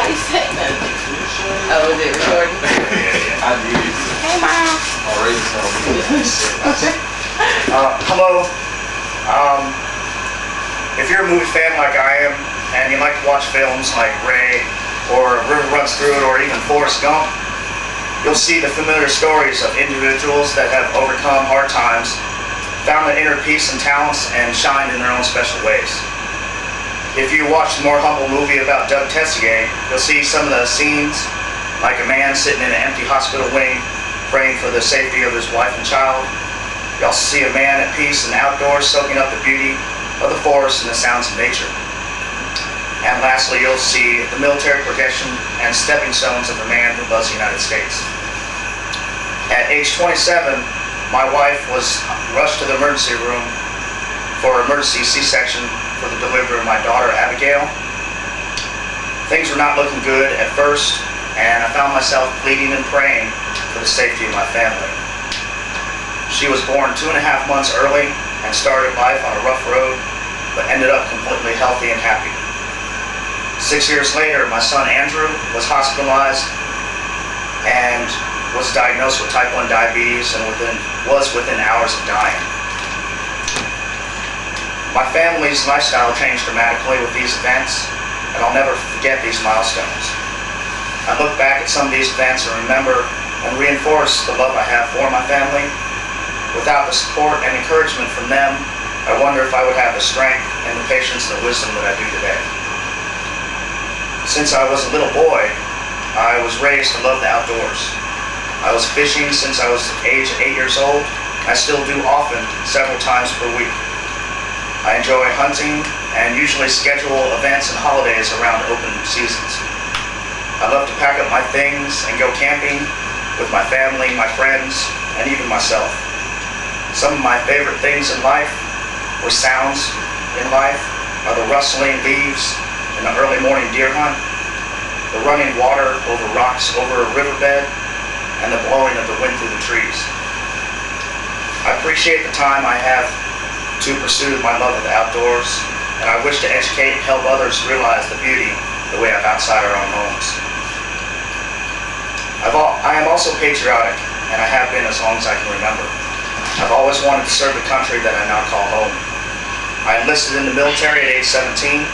How you saying that? Oh, is it recording? Yeah. I do. Hey, Mom. Already Okay. Hello. If you're a movie fan like I am, and you like to watch films like Ray, or River Runs Through It, or even Forrest Gump, you'll see the familiar stories of individuals that have overcome hard times, found their inner peace and talents, and shined in their own special ways. If you watch the more humble movie about Doug Tessier, you'll see some of the scenes, like a man sitting in an empty hospital wing, praying for the safety of his wife and child. You also see a man at peace in the outdoors, soaking up the beauty of the forest and the sounds of nature. And lastly, you'll see the military progression and stepping stones of the man who loves the United States. At age 27, my wife was rushed to the emergency room for emergency C-section for the delivery of my daughter, Abigail. Things were not looking good at first, and I found myself pleading and praying for the safety of my family. She was born 2.5 months early and started life on a rough road, but ended up completely healthy and happy. 6 years later, my son Andrew was hospitalized and was diagnosed with type 1 diabetes and was within hours of dying. My family's lifestyle changed dramatically with these events, and I'll never forget these milestones. I look back at some of these events and remember and reinforce the love I have for my family. Without the support and encouragement from them, I wonder if I would have the strength and the patience and the wisdom that I do today. Since I was a little boy, I was raised to love the outdoors. I was fishing since I was age 8 years old. I still do often, several times per week. I enjoy hunting and usually schedule events and holidays around open seasons. I love to pack up my things and go camping with my family, my friends, and even myself. Some of my favorite things in life, or sounds in life, are the rustling leaves in the early morning deer hunt, the running water over rocks over a riverbed, and the blowing of the wind through the trees. I appreciate the time I have to pursue my love of the outdoors, and I wish to educate and help others realize the beauty that we have outside our own homes. I am also patriotic, and I have been as long as I can remember. I've always wanted to serve the country that I now call home. I enlisted in the military at age 17,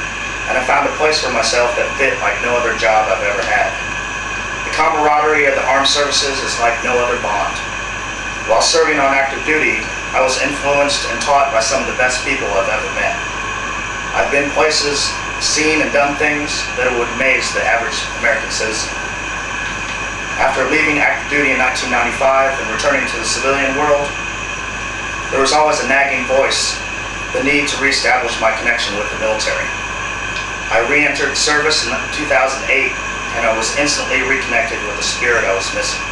and I found a place for myself that fit like no other job I've ever had. The camaraderie of the armed services is like no other bond. While serving on active duty, I was influenced and taught by some of the best people I've ever met. I've been places, seen and done things that would amaze the average American citizen. After leaving active duty in 1995 and returning to the civilian world, there was always a nagging voice, the need to reestablish my connection with the military. I re-entered service in 2008, and I was instantly reconnected with the spirit I was missing.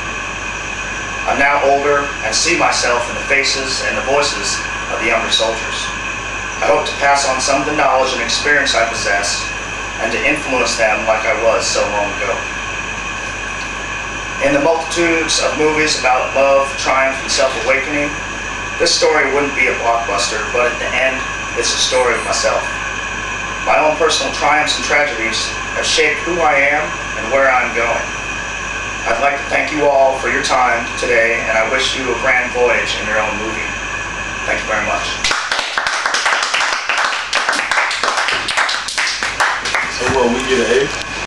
I'm now older and see myself in the faces and the voices of the younger soldiers. I hope to pass on some of the knowledge and experience I possess and to influence them like I was so long ago. In the multitudes of movies about love, triumph, and self-awakening, this story wouldn't be a blockbuster, but at the end, it's a story of myself. My own personal triumphs and tragedies have shaped who I am and where I'm going. I'd like to thank you all for your time today, and I wish you a grand voyage in your own movie. Thank you very much. So what, we get an A?